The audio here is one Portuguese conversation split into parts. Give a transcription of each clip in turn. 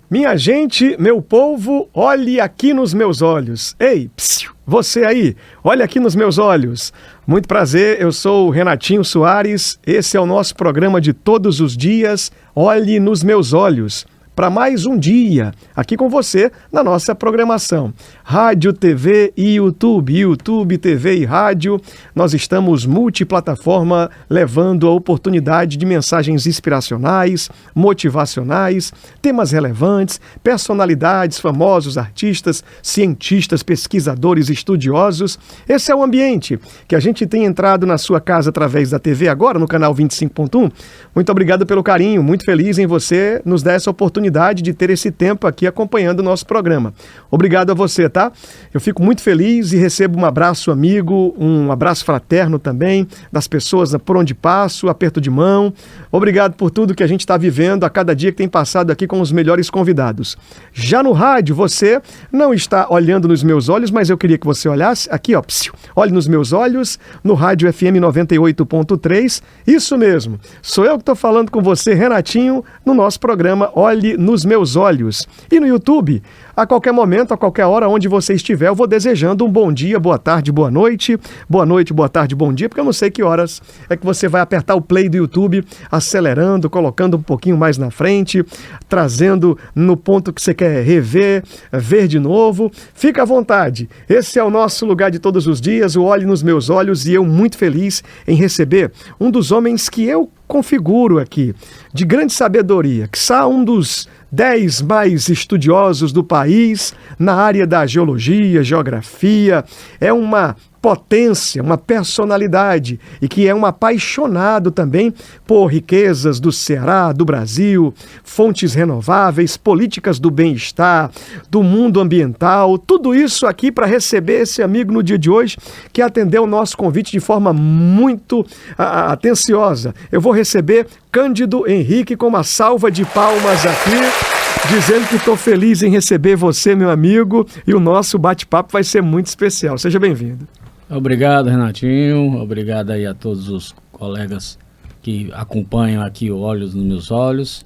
Minha gente, meu povo, olhe aqui nos meus olhos. Ei, psiu, você aí, olhe aqui nos meus olhos. Muito prazer, eu sou o Renatinho Soares. Esse é o nosso programa de todos os dias, Olhe nos Meus Olhos. Para mais um dia aqui com você na nossa programação. Rádio, TV e YouTube. YouTube, TV e rádio. Nós estamos multiplataforma, levando a oportunidade de mensagens inspiracionais, motivacionais, temas relevantes, personalidades, famosos, artistas, cientistas, pesquisadores, estudiosos. Esse é o ambiente que a gente tem entrado na sua casa através da TV agora, no canal 25.1. Muito obrigado pelo carinho, muito feliz em você nos dar essa oportunidade de ter esse tempo aqui acompanhando o nosso programa. Obrigado a você, tá? Eu fico muito feliz e recebo um abraço amigo, um abraço fraterno também, das pessoas por onde passo, aperto de mão. Obrigado por tudo que a gente está vivendo a cada dia que tem passado aqui com os melhores convidados. Já no rádio, você não está olhando nos meus olhos, mas eu queria que você olhasse aqui, ó, psiu, olhe nos meus olhos, no rádio FM 98.3. Isso mesmo, sou eu que estou falando com você, Renatinho, no nosso programa Olhe nos Meus Olhos. E no YouTube, a qualquer momento, a qualquer hora, onde você estiver, eu vou desejando um bom dia, boa tarde, boa noite, boa tarde, bom dia, porque eu não sei que horas é que você vai apertar o play do YouTube, acelerando, colocando um pouquinho mais na frente, trazendo no ponto que você quer rever, ver de novo. Fica à vontade. Esse é o nosso lugar de todos os dias, o Olhe nos Meus Olhos, e eu muito feliz em receber um dos homens que eu configuro aqui, de grande sabedoria, que quiçá um dos 10 mais estudiosos do país na área da geologia, geografia, é uma potência, uma personalidade e que é um apaixonado também por riquezas do Ceará, do Brasil, fontes renováveis, políticas do bem-estar, do mundo ambiental, tudo isso aqui para receber esse amigo no dia de hoje que atendeu o nosso convite de forma muito atenciosa. Eu vou receber Cândido Henrique com uma salva de palmas aqui, dizendo que estou feliz em receber você, meu amigo, e o nosso bate-papo vai ser muito especial. Seja bem-vindo. Obrigado, Renatinho. Obrigado aí a todos os colegas que acompanham aqui o Olhos nos Meus Olhos.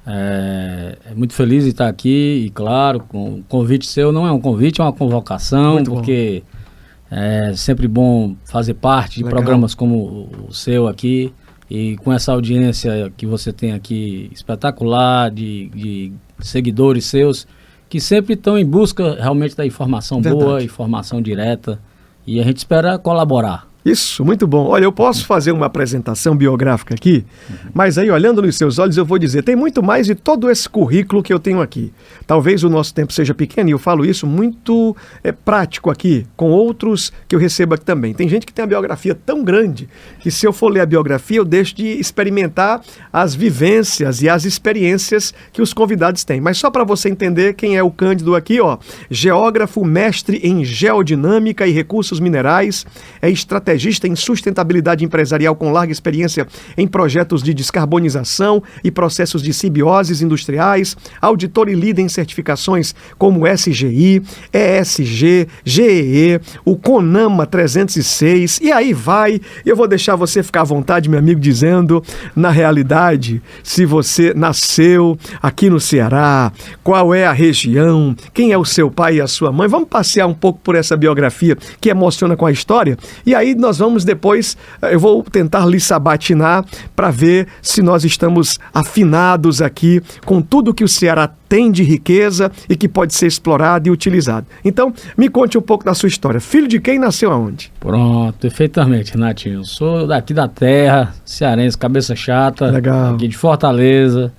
É muito feliz de estar aqui e, claro, com o convite seu não é um convite, é uma convocação, muito porque bom. É sempre bom fazer parte de Legal. Programas como o seu aqui e com essa audiência que você tem aqui espetacular de seguidores seus que sempre estão em busca realmente da informação boa, informação direta. E a gente espera colaborar. Isso, muito bom. Olha, eu posso fazer uma apresentação biográfica aqui, mas aí, olhando nos seus olhos, eu vou dizer, tem muito mais de todo esse currículo que eu tenho aqui. Talvez o nosso tempo seja pequeno, e eu falo isso muito prático aqui, com outros que eu recebo aqui também. Tem gente que tem uma biografia tão grande, que se eu for ler a biografia, eu deixo de experimentar as vivências e as experiências que os convidados têm. Mas só para você entender quem é o Cândido aqui, ó, geógrafo, mestre em geodinâmica e recursos minerais, é estrategista em sustentabilidade empresarial com larga experiência em projetos de descarbonização e processos de simbioses industriais, auditor e líder em certificações como SGI, ESG, GEE, o CONAMA 306, e aí vai. Eu vou deixar você ficar à vontade, meu amigo, dizendo, na realidade, se você nasceu aqui no Ceará, qual é a região, quem é o seu pai e a sua mãe. Vamos passear um pouco por essa biografia que emociona com a história, e aí nós vamos depois, eu vou tentar lhe sabatinar para ver se nós estamos afinados aqui com tudo que o Ceará tem de riqueza e que pode ser explorado e utilizado. Então, me conte um pouco da sua história. Filho de quem, nasceu aonde? Pronto, perfeitamente, Renatinho. Sou daqui da terra, cearense, cabeça chata, Legal. Aqui de Fortaleza,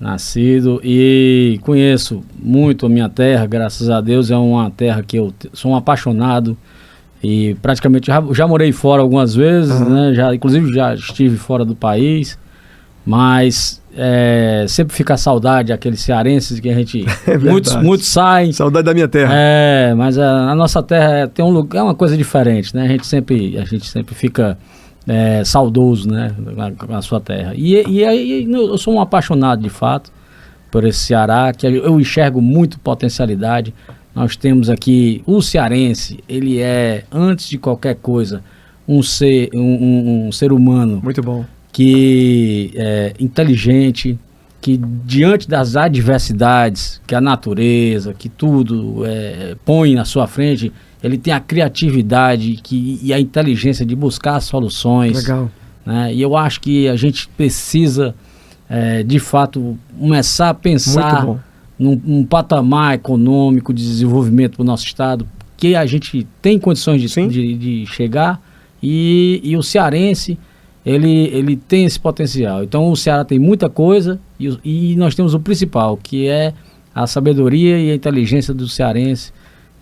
nascido, e conheço muito a minha terra, graças a Deus. É uma terra que eu sou um apaixonado. E praticamente já morei fora algumas vezes, né? Inclusive já estive fora do país, mas sempre fica a saudade daqueles cearenses que a gente muitos saem. Saudade da minha terra. Mas a nossa terra tem um lugar, é uma coisa diferente, né? A gente sempre fica saudoso, né? Na sua terra. E aí eu sou um apaixonado de fato por esse Ceará, que eu enxergo muito potencialidade. Nós temos aqui o cearense, ele é, antes de qualquer coisa, um ser humano. Muito bom. Que é inteligente, que que diante das adversidades que a natureza, que tudo põe na sua frente, ele tem a criatividade e a inteligência de buscar soluções. Legal. Né? E eu acho que a gente precisa, de fato, começar a pensar num patamar econômico de desenvolvimento para o nosso estado, que a gente tem condições de chegar, e o cearense, ele tem esse potencial. Então o Ceará tem muita coisa e nós temos o principal, que é a sabedoria e a inteligência do cearense,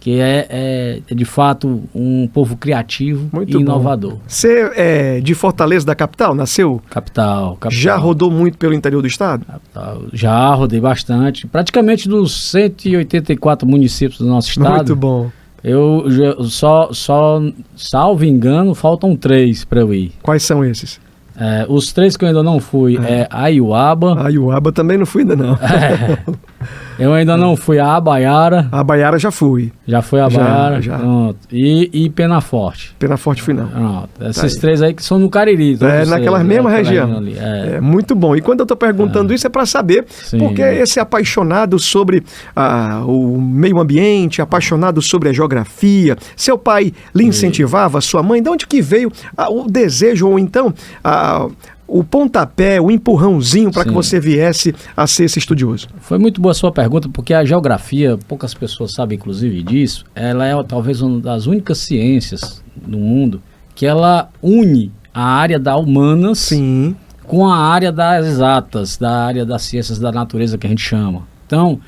que é de fato um povo criativo e inovador. Você é de Fortaleza, da capital? Nasceu? Capital. Já rodou muito pelo interior do estado? Capital. Já rodei bastante. Praticamente dos 184 municípios do nosso estado. Muito bom. Eu só salvo engano, faltam 3 para eu ir. Quais são esses? Os 3 que eu ainda não fui é Aiuaba. Aiuaba também não fui ainda não. Eu ainda não fui a Abaiara. A Abaiara já fui. Já foi a Abaiara. Já. Pronto. E Penaforte. Penaforte fui não. Pronto. Esses 3 aí que são no Cariri. Naquela mesma região. Muito bom. E quando eu estou perguntando isso é para saber, porque esse apaixonado sobre o meio ambiente, apaixonado sobre a geografia, seu pai lhe incentivava, sua mãe, de onde que veio o desejo ou então o pontapé, o empurrãozinho para que você viesse a ser esse estudioso? Foi muito boa a sua pergunta, porque a geografia, poucas pessoas sabem inclusive disso, ela é talvez uma das únicas ciências do mundo que ela une a área da humanas com a área das exatas, da área das ciências da natureza que a gente chama. Então,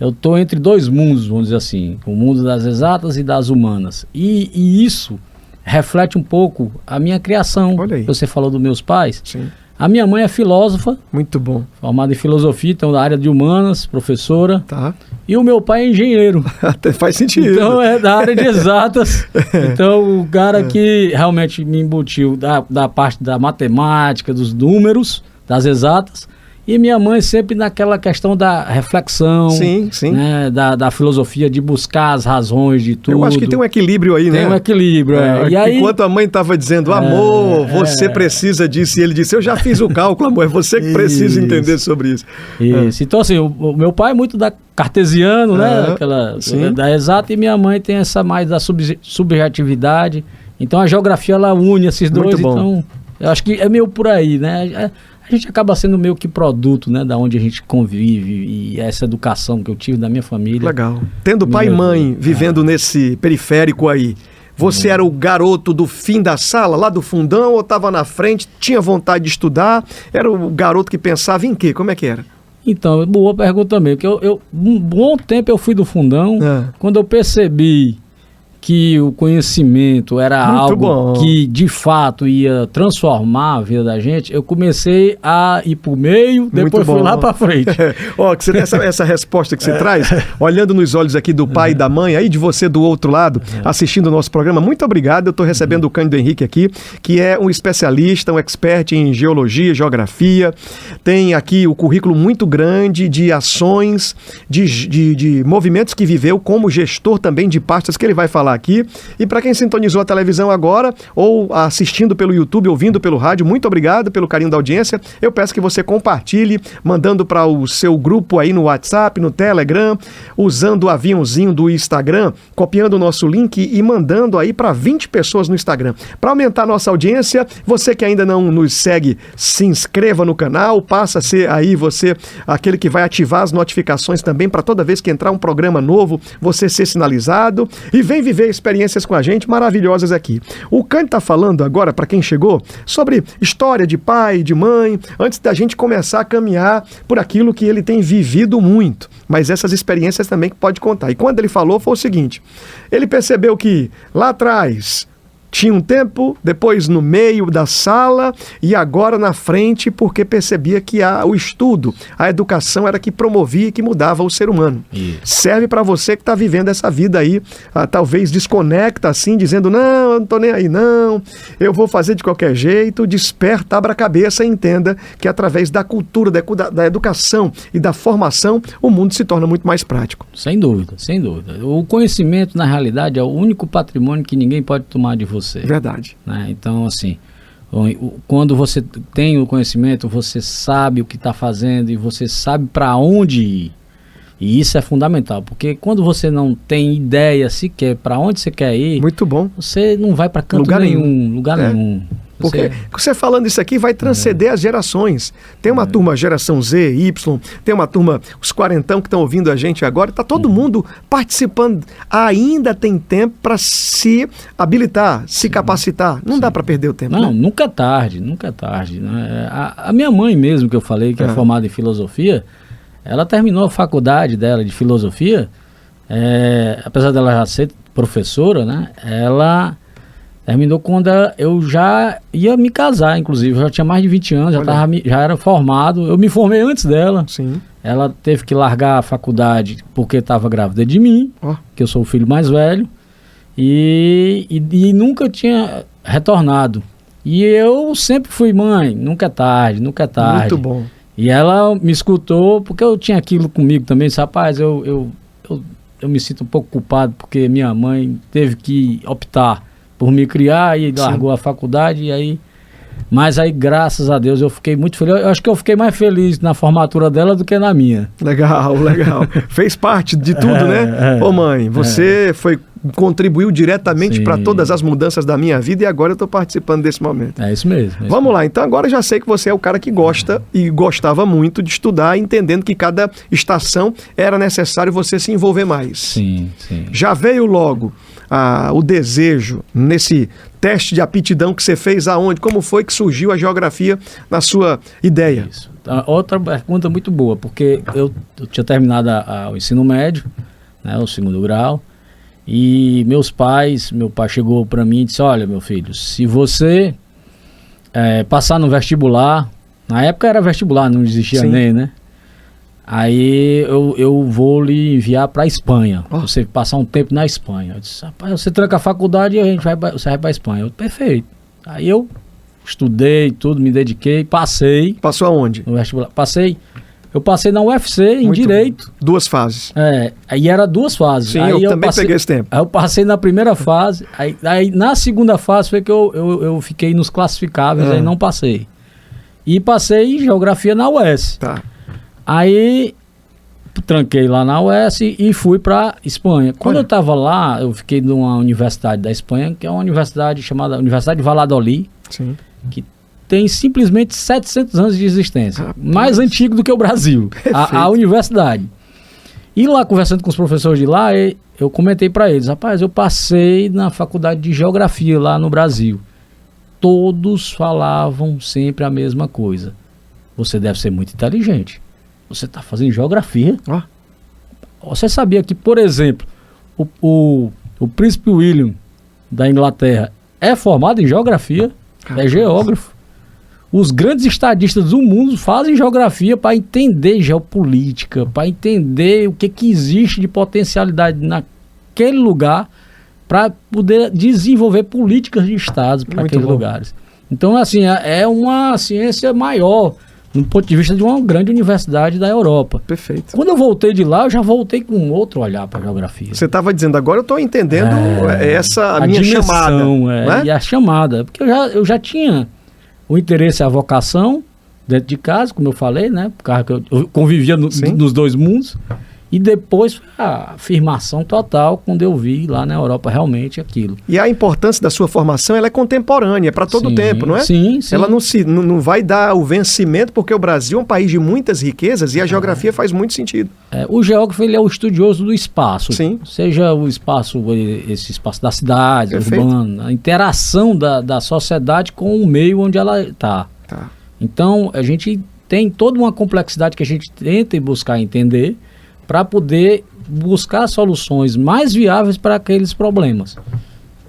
eu estou entre 2 mundos, vamos dizer assim, o mundo das exatas e das humanas. E isso reflete um pouco a minha criação. Olha aí. Você falou dos meus pais. Sim. A minha mãe é filósofa. Muito bom. Formada em filosofia, então da área de humanas, professora. Tá. E o meu pai é engenheiro. Até faz sentido. Então é da área de exatas. Então o cara que realmente me embutiu da parte da matemática, dos números, das exatas. E minha mãe sempre naquela questão da reflexão, né, da filosofia, de buscar as razões de tudo. Eu acho que tem um equilíbrio aí, né? Tem um equilíbrio, E aí, enquanto a mãe estava dizendo, amor, você precisa disso, e ele disse, eu já fiz o cálculo, amor, é você que precisa entender sobre isso. Isso. Então, assim, o meu pai é muito da cartesiano, né? Da exata, e minha mãe tem essa mais da subjetividade. Então, a geografia, ela une esses dois. Então, eu acho que é meio por aí, né? A gente acaba sendo meio que produto, né, da onde a gente convive, e essa educação que eu tive da minha família. Legal. Tendo pai e mãe vivendo nesse periférico aí, você era o garoto do fim da sala, lá do fundão, ou estava na frente, tinha vontade de estudar? Era o garoto que pensava em quê? Como é que era? Então, boa pergunta também, porque um bom tempo eu fui do fundão, quando eu percebi que o conhecimento era algo que de fato ia transformar a vida da gente, eu comecei a ir para o meio, depois fui lá para frente. Essa resposta que você traz, olhando nos olhos aqui do pai e da mãe, aí de você do outro lado, assistindo o nosso programa, muito obrigado. Eu estou recebendo o Cândido Henrique aqui, que é um especialista, um expert em geologia, geografia, tem aqui o currículo muito grande de ações, de movimentos que viveu como gestor também de pastas, que ele vai falar aqui. E para quem sintonizou a televisão agora ou assistindo pelo YouTube, ouvindo pelo rádio, muito obrigado pelo carinho da audiência. Eu peço que você compartilhe, mandando para o seu grupo aí no WhatsApp, no Telegram, usando o aviãozinho do Instagram, copiando o nosso link e mandando aí para 20 pessoas no Instagram. Para aumentar a nossa audiência, você que ainda não nos segue, se inscreva no canal, passa a ser aí você aquele que vai ativar as notificações também para toda vez que entrar um programa novo, você ser sinalizado, e vem viver experiências com a gente maravilhosas aqui. O Cândido está falando agora, para quem chegou, sobre história de pai, de mãe, antes da gente começar a caminhar por aquilo que ele tem vivido muito, mas essas experiências também que pode contar. E quando ele falou foi o seguinte, ele percebeu que lá atrás tinha um tempo, depois no meio da sala e agora na frente, porque percebia que o estudo, a educação era que promovia e que mudava o ser humano. Serve para você que está vivendo essa vida aí, talvez desconecta assim, dizendo, não, eu não estou nem aí não, eu vou fazer de qualquer jeito. Desperta, abra a cabeça e entenda que através da cultura, da educação e da formação, o mundo se torna muito mais prático. Sem dúvida, sem dúvida. O conhecimento, na realidade, é o único patrimônio que ninguém pode tomar de você. Verdade. Né? Então, assim, Quando você tem o conhecimento, você sabe o que está fazendo e você sabe para onde ir. E isso é fundamental, porque quando você não tem ideia sequer para onde você quer ir, muito bom, você não vai para canto lugar nenhum. Porque você falando isso aqui vai transcender as gerações. Tem uma turma geração Z, Y, tem uma turma, os quarentão que estão ouvindo a gente agora, está todo mundo participando. Ainda tem tempo para se habilitar, se capacitar. Não dá para perder o tempo. Não, né? Nunca é tarde, nunca é tarde. Né? A minha mãe mesmo, que eu falei, que é formada em filosofia, ela terminou a faculdade dela de filosofia, apesar dela já ser professora, né? Ela terminou quando eu já ia me casar, inclusive. Eu já tinha mais de 20 anos, já era formado. Eu me formei antes dela. Sim. Ela teve que largar a faculdade porque estava grávida de mim, que eu sou o filho mais velho, e nunca tinha retornado. E eu sempre fui, mãe, nunca é tarde, nunca é tarde. Muito bom. E ela me escutou, porque eu tinha aquilo comigo também. Disse, rapaz, eu me sinto um pouco culpado, porque minha mãe teve que optar por me criar e largou a faculdade, e aí... Mas aí, graças a Deus, eu fiquei muito feliz. Eu acho que eu fiquei mais feliz na formatura dela do que na minha. Legal. Fez parte de tudo, né? Ô mãe, você contribuiu diretamente para todas as mudanças da minha vida e agora eu estou participando desse momento. É isso mesmo. Vamos lá, então agora eu já sei que você é o cara que gosta e gostava muito de estudar, entendendo que cada estação era necessário você se envolver mais. Sim. Já veio logo o desejo nesse teste de aptidão que você fez aonde? Como foi que surgiu a geografia na sua ideia? Isso. Outra pergunta muito boa, porque eu tinha terminado o ensino médio, né, o 2º grau, e meu pai chegou para mim e disse, olha, meu filho, se você passar no vestibular, na época era vestibular, não existia nem, né? Aí eu vou lhe enviar para a Espanha, você passar um tempo na Espanha. Eu disse, rapaz, você tranca a faculdade e você vai para a Espanha. Perfeito. Aí eu estudei tudo, me dediquei, passei. Passou aonde? No vestibular. Eu passei na UFC em Muito Direito. Bom. 2 fases. Aí era 2 fases. Sim, aí eu também peguei esse tempo. Aí eu passei na primeira fase, aí na segunda fase foi que eu fiquei nos classificáveis, aí não passei. E passei em Geografia na UES. Tá. Aí tranquei lá na UES e fui para Espanha. Quando eu estava lá, eu fiquei numa universidade da Espanha, que é uma universidade chamada Universidade de Valladolid, que tem simplesmente 700 anos de existência. Mais antigo do que o Brasil, a universidade. E lá, conversando com os professores de lá, eu comentei para eles, rapaz, eu passei na faculdade de Geografia lá no Brasil. Todos falavam sempre a mesma coisa. Você deve ser muito inteligente. Você está fazendo geografia. Você sabia que, por exemplo, o príncipe William da Inglaterra é formado em geografia, é geógrafo. Os grandes estadistas do mundo fazem geografia para entender geopolítica, para entender o que existe de potencialidade naquele lugar, para poder desenvolver políticas de estados para aqueles lugares. Então, assim, é uma ciência maior, no ponto de vista de uma grande universidade da Europa. Perfeito. Quando eu voltei de lá, eu já voltei com outro olhar para a geografia. Você estava dizendo, agora eu estou entendendo a minha dimensão, chamada. E a chamada. Porque eu já tinha o interesse, a vocação, dentro de casa, como eu falei, né? Por causa que eu convivia nos 2 mundos. E depois foi a afirmação total quando eu vi lá na Europa realmente aquilo. E a importância da sua formação, ela é contemporânea, é para todo o tempo, não é? Sim. Ela não vai dar o vencimento, porque o Brasil é um país de muitas riquezas e a geografia faz muito sentido. O geógrafo, ele é o estudioso do espaço. Sim. Seja o espaço, esse espaço da cidade, urbana, a interação da sociedade com o meio onde ela está. Então, a gente tem toda uma complexidade que a gente tenta buscar entender, para poder buscar soluções mais viáveis para aqueles problemas.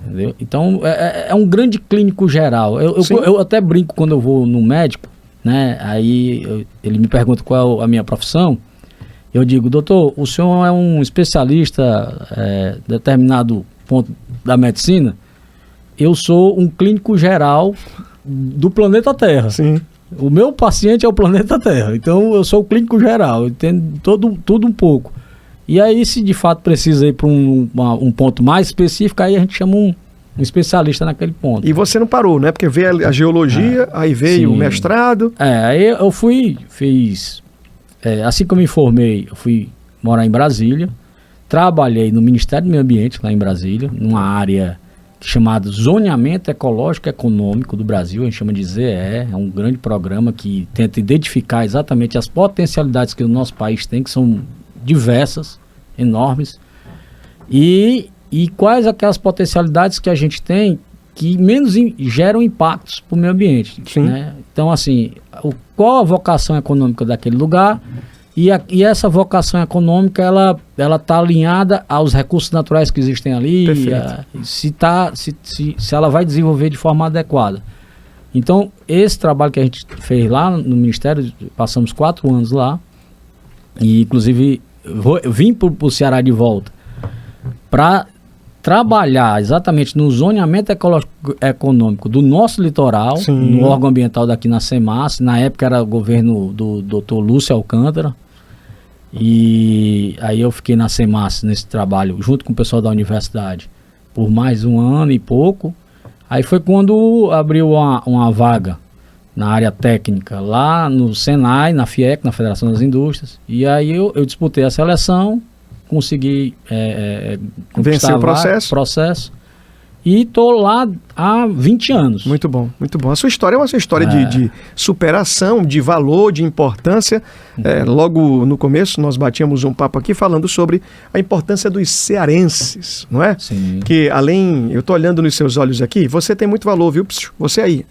Entendeu? Então, é um grande clínico geral. Eu até brinco quando eu vou no médico, né? Aí ele me pergunta qual é a minha profissão. Eu digo, doutor, o senhor é um especialista em determinado ponto da medicina? Eu sou um clínico geral do planeta Terra. Sim. O meu paciente é o planeta Terra, então eu sou o clínico geral, eu entendo tudo um pouco. E aí, se de fato precisa ir para um ponto mais específico, aí a gente chama um especialista naquele ponto. E você não parou, né? Porque veio a geologia, aí veio sim. o mestrado. Aí eu fiz... assim que eu me formei, eu fui morar em Brasília, trabalhei no Ministério do Meio Ambiente, lá em Brasília, numa área chamada Zoneamento Ecológico e Econômico do Brasil, a gente chama de ZE, é um grande programa que tenta identificar exatamente as potencialidades que o nosso país tem, que são diversas, enormes, e quais aquelas potencialidades que a gente tem que menos geram impactos para o meio ambiente. Né? Então, assim, qual a vocação econômica daquele lugar? E essa vocação econômica, ela está alinhada aos recursos naturais que existem ali, se ela vai desenvolver de forma adequada. Então, esse trabalho que a gente fez lá no Ministério, passamos 4 anos lá, e inclusive eu vim para o Ceará de volta para trabalhar exatamente no zoneamento econômico do nosso litoral, no órgão ambiental daqui na SEMAS. Na época era o governo do Dr. Lúcio Alcântara, e aí eu fiquei na SEMAS nesse trabalho junto com o pessoal da universidade por mais 1 ano e pouco. Aí foi quando abriu uma vaga na área técnica lá no Senai, na FIEC, na Federação das Indústrias, e aí eu disputei a seleção, consegui vencer o processo e estou lá há 20 anos. Muito bom, muito bom. A sua história é uma história de superação, de valor, de importância. Logo no começo nós batíamos um papo aqui falando sobre a importância dos cearenses, não é? Sim. Que além, eu estou olhando nos seus olhos aqui, você tem muito valor, viu? Você aí,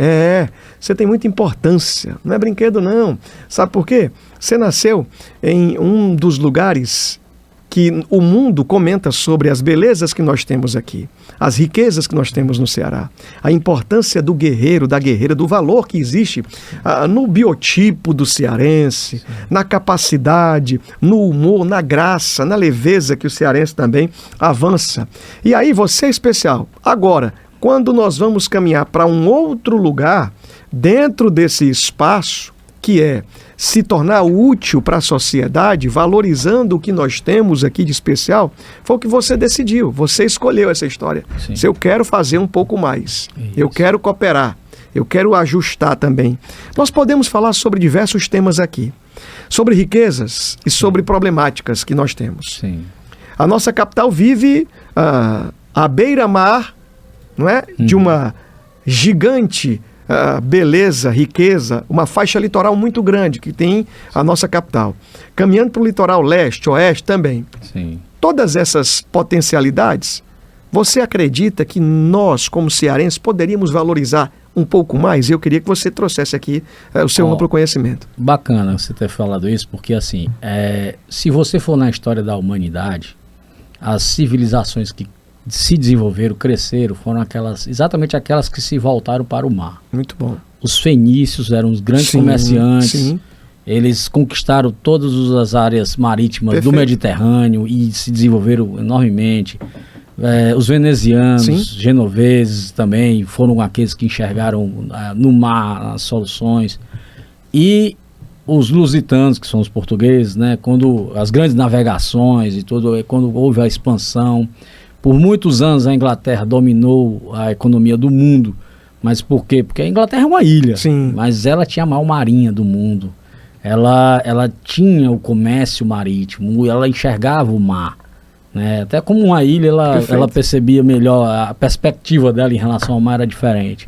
você tem muita importância, não é brinquedo não. Sabe por quê? Você nasceu em um dos lugares que o mundo comenta sobre as belezas que nós temos aqui, as riquezas que nós temos no Ceará, a importância do guerreiro, da guerreira, do valor que existe no biotipo do cearense, na capacidade, no humor, na graça, na leveza que o cearense também avança. E aí você é especial. Agora, quando nós vamos caminhar para um outro lugar, dentro desse espaço, que é se tornar útil para a sociedade, valorizando o que nós temos aqui de especial, foi o que você decidiu, você escolheu essa história. Se eu quero fazer um pouco mais, eu quero cooperar, eu quero ajustar também. Nós podemos falar sobre diversos temas aqui, sobre riquezas e sobre problemáticas que nós temos. Sim. A nossa capital vive à beira-mar, não é? De uma gigante beleza, riqueza, uma faixa litoral muito grande que tem a nossa capital. Caminhando para o litoral leste, oeste também. Sim. Todas essas potencialidades, você acredita que nós, como cearenses, poderíamos valorizar um pouco mais? Eu queria que você trouxesse aqui o seu amplo conhecimento. Bacana você ter falado isso, porque assim, se você for na história da humanidade, as civilizações que se desenvolveram, cresceram, foram exatamente aquelas que se voltaram para o mar. Muito bom. Os fenícios eram os grandes comerciantes, eles conquistaram todas as áreas marítimas do Mediterrâneo e se desenvolveram enormemente. Os venezianos, genoveses também, foram aqueles que enxergaram no mar as soluções. E os lusitanos, que são os portugueses, né, quando as grandes navegações e tudo, quando houve a expansão. Por muitos anos a Inglaterra dominou a economia do mundo. Mas por quê? Porque a Inglaterra é uma ilha, mas ela tinha a maior marinha do mundo. Ela tinha o comércio marítimo, ela enxergava o mar. Né? Até como uma ilha, ela percebia melhor, a perspectiva dela em relação ao mar era diferente.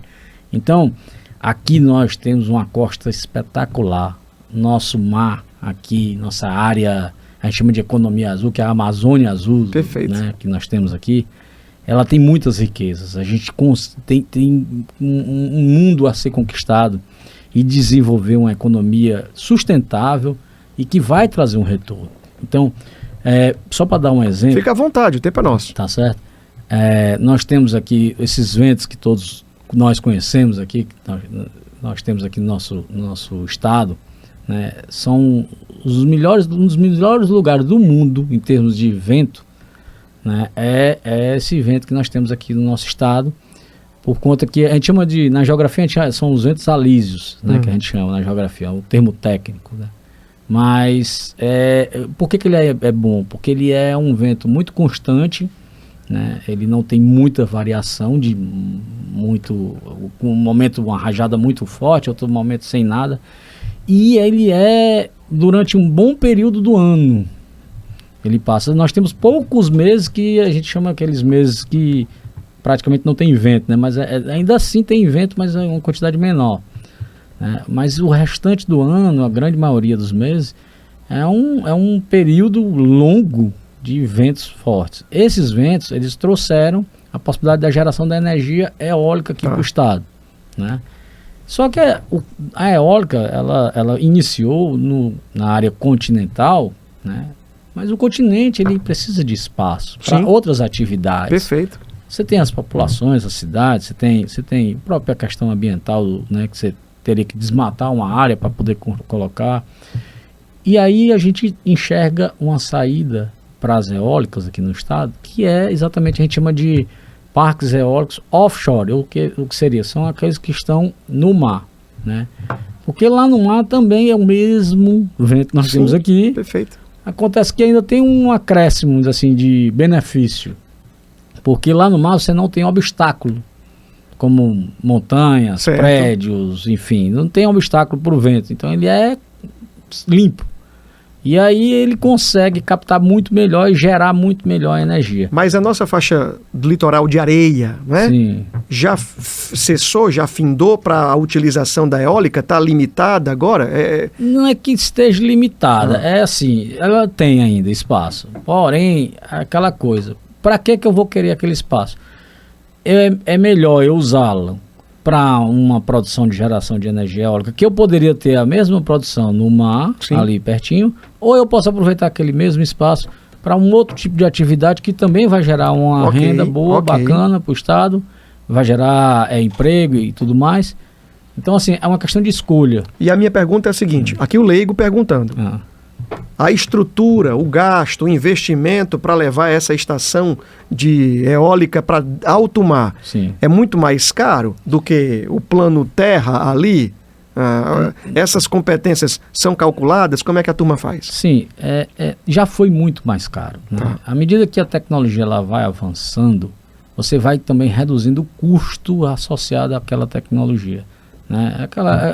Então, aqui nós temos uma costa espetacular. Nosso mar aqui, nossa área, a gente chama de economia azul, que é a Amazônia Azul, né, que nós temos aqui, ela tem muitas riquezas. A gente tem um mundo a ser conquistado e desenvolver uma economia sustentável e que vai trazer um retorno. Então, só para dar um exemplo... Fica à vontade, o tempo é nosso. Tá certo? Nós temos aqui esses ventos que todos nós conhecemos aqui, que nós temos aqui no nosso estado, né, são um dos melhores lugares do mundo em termos de vento, né, é esse vento que nós temos aqui no nosso estado, por conta que a gente chama na geografia são os ventos alísios, né, que a gente chama na geografia, é o termo técnico, né? Mas por que ele é bom? Porque ele é um vento muito constante né? Ele não tem muita variação de muito, um momento uma rajada muito forte, outro momento sem nada, e ele é durante um bom período do ano. Ele passa. Nós temos poucos meses que a gente chama aqueles meses que praticamente não tem vento, né? Mas ainda assim tem vento, mas é uma quantidade menor, né? Mas o restante do ano, a grande maioria dos meses, é um período longo de ventos fortes. Esses ventos, eles trouxeram a possibilidade da geração da energia eólica aqui para o estado, né? Só que a eólica, ela iniciou na área continental, né? Mas o continente, ele precisa de espaço para outras atividades. Perfeito. Você tem as populações, as cidades, você tem a própria questão ambiental, né? Que você teria que desmatar uma área para poder colocar. E aí a gente enxerga uma saída para as eólicas aqui no estado, que é exatamente, a gente chama de parques eólicos offshore. O que seria? São aqueles que estão no mar, né? Porque lá no mar também é o mesmo vento que nós temos aqui. Perfeito. Acontece que ainda tem um acréscimo assim, de benefício, porque lá no mar você não tem obstáculo, como montanhas, prédios, enfim, não tem obstáculo para o vento, então ele é limpo. E aí ele consegue captar muito melhor e gerar muito melhor a energia. Mas a nossa faixa do litoral de areia, né? Sim. Já cessou, já findou para a utilização da eólica? Está limitada agora? Não é que esteja limitada, é assim, ela tem ainda espaço. Porém, aquela coisa, para que eu vou querer aquele espaço? É melhor eu usá-la para uma produção de geração de energia eólica, que eu poderia ter a mesma produção no mar, ali pertinho, ou eu posso aproveitar aquele mesmo espaço para um outro tipo de atividade que também vai gerar uma renda boa, bacana para o estado, vai gerar emprego e tudo mais. Então, assim, é uma questão de escolha. E a minha pergunta é a seguinte, aqui o leigo perguntando, a estrutura, o gasto, o investimento para levar essa estação de eólica para alto mar é muito mais caro do que o plano terra ali? Essas competências são calculadas? Como é que a turma faz? Sim, já foi muito mais caro, né? À medida que a tecnologia ela vai avançando, você vai também reduzindo o custo associado àquela tecnologia, né?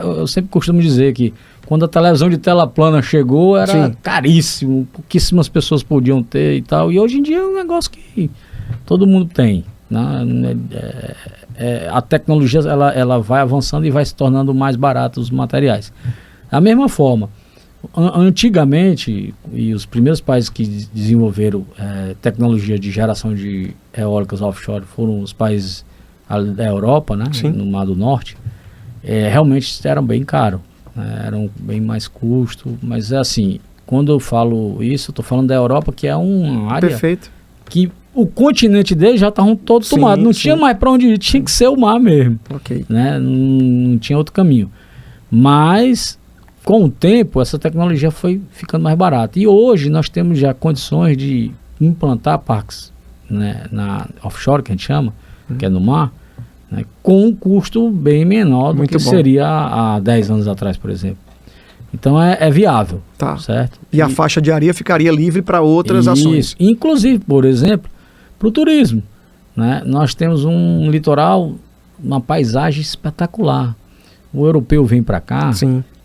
Eu sempre costumo dizer que quando a televisão de tela plana chegou, era caríssimo, pouquíssimas pessoas podiam ter e tal, e hoje em dia é um negócio que todo mundo tem, né? A tecnologia ela vai avançando e vai se tornando mais baratos os materiais. Da mesma forma, antigamente, e os primeiros países que desenvolveram tecnologia de geração de eólicas offshore foram os países da Europa, né? No Mar do Norte, realmente eram bem caros. Eram bem mais custo, mas é assim, quando eu falo isso, eu estou falando da Europa, que é uma área que o continente dele já estava todo tomado, não tinha mais para onde ir, tinha que ser o mar mesmo, né? Não tinha outro caminho, mas com o tempo essa tecnologia foi ficando mais barata, e hoje nós temos já condições de implantar parques, né, na offshore, que a gente chama, que é no mar, né, com um custo bem menor do que seria há 10 anos atrás, por exemplo. Então é viável, certo? E a faixa de areia ficaria livre para outras ações. Inclusive, por exemplo, para o turismo, né? Nós temos um litoral, uma paisagem espetacular. O europeu vem para cá,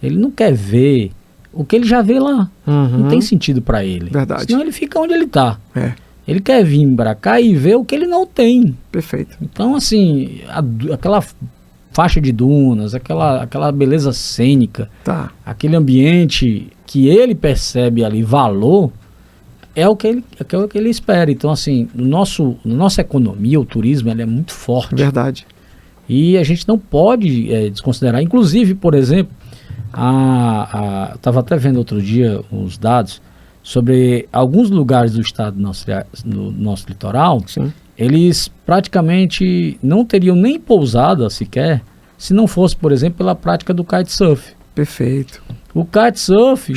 ele não quer ver o que ele já vê lá. Não tem sentido para ele. Verdade. Senão ele fica onde ele está. Ele quer vir para cá e ver o que ele não tem. Perfeito. Então, assim, aquela faixa de dunas, aquela beleza cênica, aquele ambiente que ele percebe ali valor, é o que ele espera. Então, assim, nossa economia, o turismo, ela é muito forte. Verdade. E a gente não pode desconsiderar. Inclusive, por exemplo, estava até vendo outro dia uns dados sobre alguns lugares do estado do nosso litoral. Eles praticamente não teriam nem pousada sequer se não fosse, por exemplo, pela prática do kitesurf. Perfeito. O kitesurf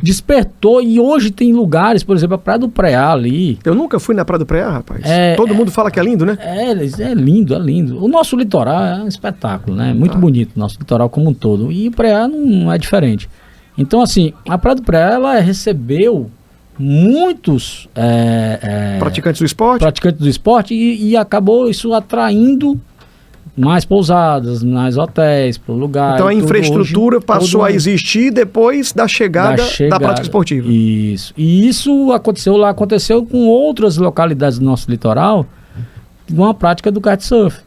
despertou, e hoje tem lugares, por exemplo, a Praia do Preá ali. Eu nunca fui na Praia do Preá, rapaz. Todo mundo fala que é lindo, né? É lindo, é lindo. O nosso litoral é um espetáculo, né? Muito bonito, o nosso litoral como um todo. E o Preá não é diferente. Então, assim, a Praia do Preá, ela recebeu muitos praticantes do esporte, e acabou isso atraindo mais pousadas, mais hotéis para o lugar. Então a infraestrutura passou a existir depois da chegada da prática esportiva. Isso. E isso aconteceu com outras localidades do nosso litoral, com a prática do kitesurf.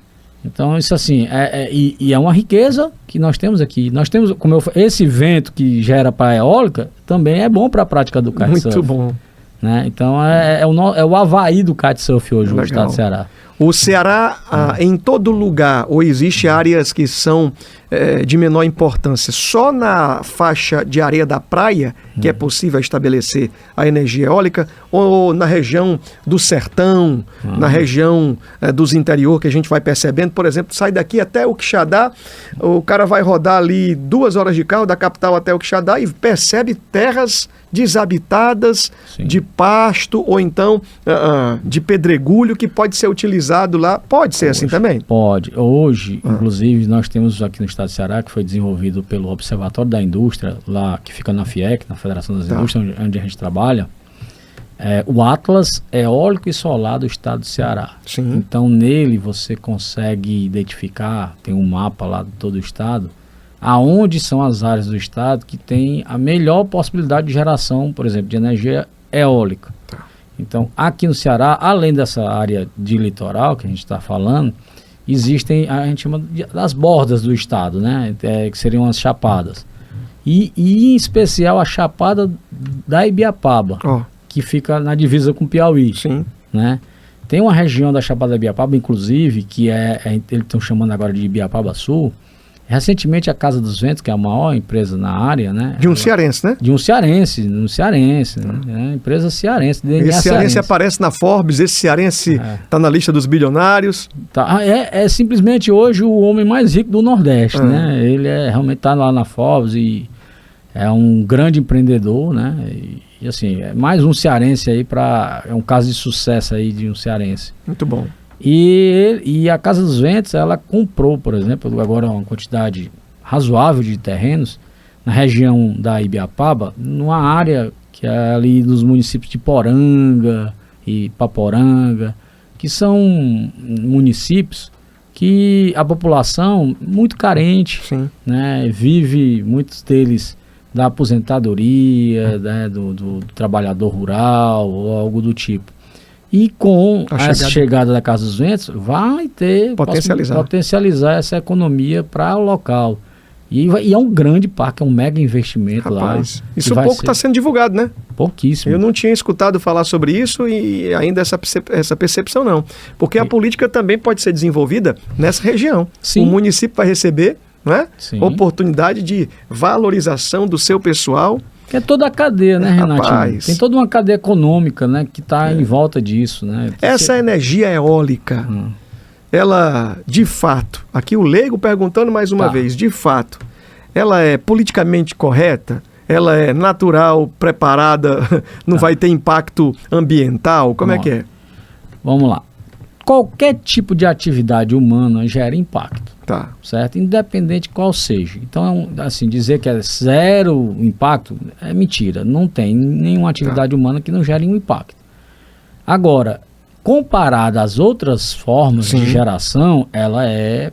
Então isso assim, é uma riqueza que nós temos aqui. Nós temos, esse vento que gera para a eólica, também é bom para a prática do kitesurf. Muito bom. Né? Então é o Havaí do kitesurf hoje, no estado do Ceará. O Ceará, em todo lugar, ou existe áreas que são de menor importância, só na faixa de areia da praia que é possível estabelecer a energia eólica, ou na região do sertão, na região dos interior, que a gente vai percebendo, por exemplo, sai daqui até o Quixadá, o cara vai rodar ali 2 horas de carro da capital até o Quixadá e percebe terras desabitadas, sim, de pasto ou então de pedregulho que pode ser utilizado lá. Pode ser assim também? Pode. Hoje, inclusive, nós temos aqui no estado de Ceará, que foi desenvolvido pelo Observatório da Indústria, lá que fica na FIEC, na Federação das Indústrias, onde a gente trabalha, o Atlas Eólico e Solar do estado do Ceará. Sim. Então, nele você consegue identificar, tem um mapa lá de todo o estado, aonde são as áreas do estado que tem a melhor possibilidade de geração, por exemplo, de energia eólica. Tá. Então, aqui no Ceará, além dessa área de litoral que a gente está falando, existem, a gente chama das bordas do estado, né? Que seriam as chapadas. E em especial a chapada da Ibiapaba, que fica na divisa com Piauí. Sim. Né? Tem uma região da Chapada da Ibiapaba, inclusive, que eles estão chamando agora de Ibiapaba Sul. Recentemente a Casa dos Ventos, que é a maior empresa na área, né? De um cearense, né? De um cearense, né? Empresa cearense, DNA esse cearense aparece na Forbes, esse cearense está na lista dos bilionários. Tá, é simplesmente hoje o homem mais rico do Nordeste, né? Ele realmente está lá na Forbes e é um grande empreendedor, né? E assim, é mais um cearense aí é um caso de sucesso aí de um cearense. Muito bom. E a Casa dos Ventos, ela comprou, por exemplo, agora uma quantidade razoável de terrenos na região da Ibiapaba, numa área que é ali dos municípios de Poranga e Paporanga, que são municípios que a população muito carente, sim, né, vive, muitos deles da aposentadoria, né, do trabalhador rural ou algo do tipo. E com a chegada da Casa dos Ventos, vai ter potencializar essa economia para o local. E é um grande parque, é um mega investimento. Rapaz, lá. Isso pouco está sendo divulgado, né? Pouquíssimo. Eu não tinha escutado falar sobre isso e ainda essa percepção não. Porque a política também pode ser desenvolvida nessa região. Sim. O município vai receber, né, sim, oportunidade de valorização do seu pessoal. Que é toda a cadeia, né, Renatinho? Tem toda uma cadeia econômica, né, que está em volta disso, né? Essa energia eólica, ela, de fato, aqui o leigo perguntando mais uma vez, de fato, ela é politicamente correta? Ela é natural, preparada, não vai ter impacto ambiental? Como é que é? Vamos lá. Qualquer tipo de atividade humana gera impacto. Tá. Certo? Independente qual seja. Então, assim, dizer que é zero impacto é mentira. Não tem nenhuma atividade humana que não gere um impacto. Agora, comparada às outras formas de geração, ela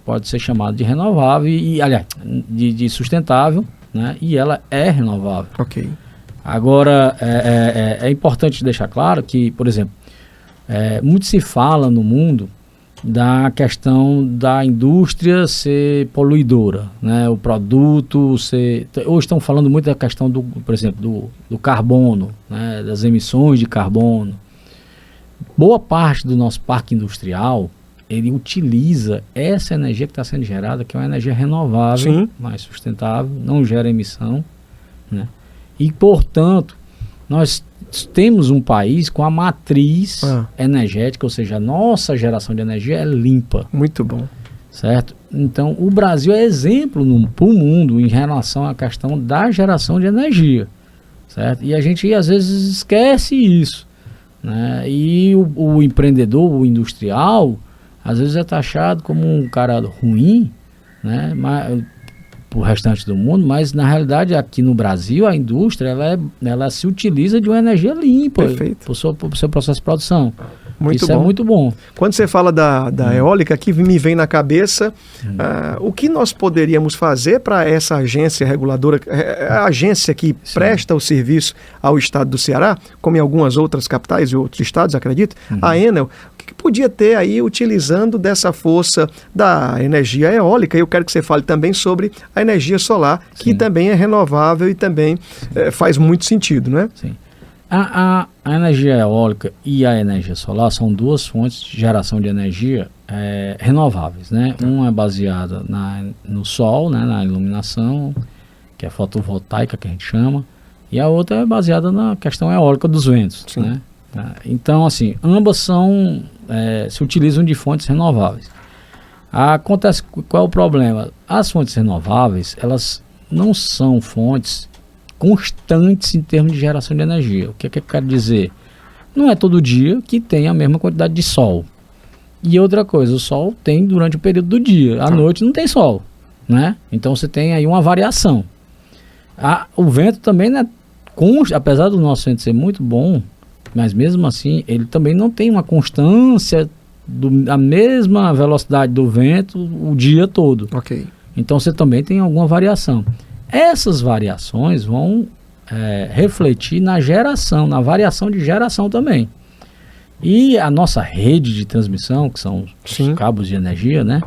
pode ser chamada de renovável e aliás, de sustentável, né? E ela é renovável. Ok. Agora, é importante deixar claro que, por exemplo, muito se fala no mundo da questão da indústria ser poluidora, né? O produto ser... Hoje estão falando muito da questão, por exemplo, do carbono, né? Das emissões de carbono. Boa parte do nosso parque industrial, ele utiliza essa energia que está sendo gerada, que é uma energia renovável, mais sustentável, não gera emissão, né? E, portanto, nós temos um país com a matriz energética, ou seja, a nossa geração de energia é limpa. Muito bom. Certo? Então, o Brasil é exemplo para o mundo em relação à questão da geração de energia. Certo? E a gente, às vezes, esquece isso. Né? E o empreendedor, o industrial, às vezes é taxado como um cara ruim, né? Mas para o restante do mundo, mas na realidade aqui no Brasil a indústria ela se utiliza de uma energia limpa para o seu processo de produção. Isso é muito bom. Quando você fala da eólica, aqui me vem na cabeça o que nós poderíamos fazer para essa agência reguladora, a agência que presta o serviço ao estado do Ceará, como em algumas outras capitais e outros estados, acredito, a Enel, o que podia ter aí utilizando dessa força da energia eólica? Eu quero que você fale também sobre a energia solar, que também é renovável e também faz muito sentido, né? Sim. A energia eólica e a energia solar são duas fontes de geração de energia renováveis, né? Uma é baseada no sol, né, na iluminação, que é fotovoltaica que a gente chama, e a outra é baseada na questão eólica dos ventos, né? Então, assim, ambas se utilizam de fontes renováveis. Acontece, qual é o problema? As fontes renováveis, elas não são fontes constantes em termos de geração de energia. O que eu quero dizer? Não é todo dia que tem a mesma quantidade de sol. E outra coisa, o sol tem durante o período do dia. À noite não tem sol, né? Então você tem aí uma variação. O vento também, né, apesar do nosso vento ser muito bom, mas mesmo assim ele também não tem uma constância da mesma velocidade do vento o dia todo. Ok. Então você também tem alguma variação. Essas variações vão refletir na geração, na variação de geração também. E a nossa rede de transmissão, que são os cabos de energia, né?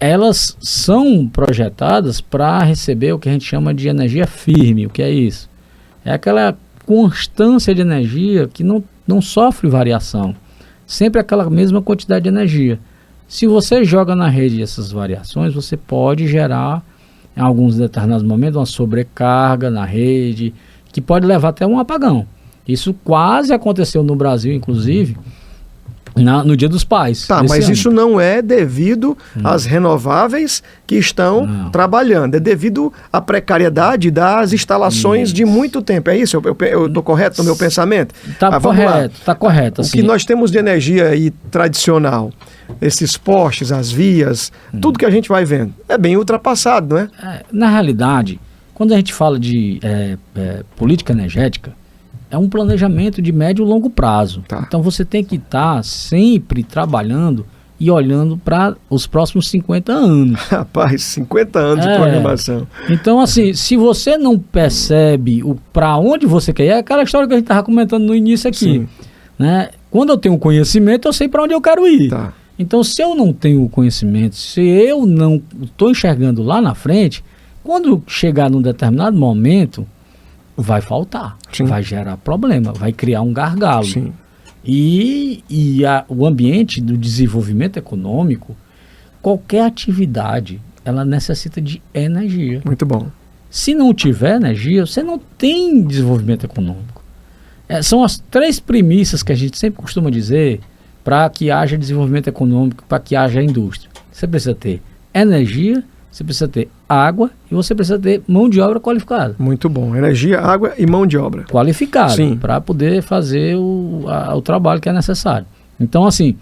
Elas são projetadas para receber o que a gente chama de energia firme. O que é isso? É aquela constância de energia que não sofre variação. Sempre aquela mesma quantidade de energia. Se você joga na rede essas variações, você pode gerar em alguns determinados momentos uma sobrecarga na rede, que pode levar até um apagão. Isso quase aconteceu no Brasil, inclusive, no Dia dos Pais. Tá, mas isso não é devido às renováveis que estão trabalhando, é devido à precariedade das instalações de muito tempo. É isso? Eu estou correto no meu pensamento? Está correto. Assim. O que nós temos de energia aí tradicional, esses postes, as vias, tudo que a gente vai vendo, é bem ultrapassado, não é? Na realidade, quando a gente fala de política energética, é um planejamento de médio e longo prazo. Então você tem que estar sempre trabalhando e olhando para os próximos 50 anos. Rapaz, 50 anos de programação. Então, assim, se você não percebe para onde você quer ir, é aquela história que a gente estava comentando no início aqui. Né? Quando eu tenho conhecimento, eu sei para onde eu quero ir. Então, se eu não tenho conhecimento, se eu não estou enxergando lá na frente, quando chegar num determinado momento, vai faltar, vai gerar problema, vai criar um gargalo. E o ambiente do desenvolvimento econômico, qualquer atividade, ela necessita de energia. Muito bom. Se não tiver energia, você não tem desenvolvimento econômico. São as 3 premissas que a gente sempre costuma dizer para que haja desenvolvimento econômico, para que haja indústria. Você precisa ter energia, você precisa ter água e você precisa ter mão de obra qualificada. Muito bom. Energia, água e mão de obra. Qualificada, para poder fazer o trabalho que é necessário. Então, assim,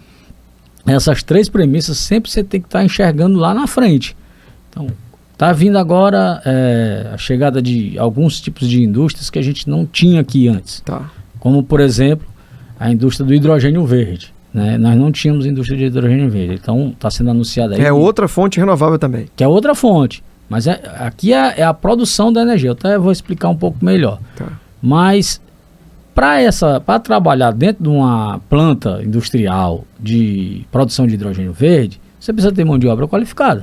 essas 3 premissas sempre você tem que estar enxergando lá na frente. Então, está vindo agora a chegada de alguns tipos de indústrias que a gente não tinha aqui antes. Como, por exemplo, a indústria do hidrogênio verde. Né? Nós não tínhamos indústria de hidrogênio verde, então está sendo anunciada aí. É outra fonte renovável também. Que é outra fonte, mas aqui é a produção da energia. Eu até vou explicar um pouco melhor. Mas para trabalhar dentro de uma planta industrial de produção de hidrogênio verde, você precisa ter mão de obra qualificada.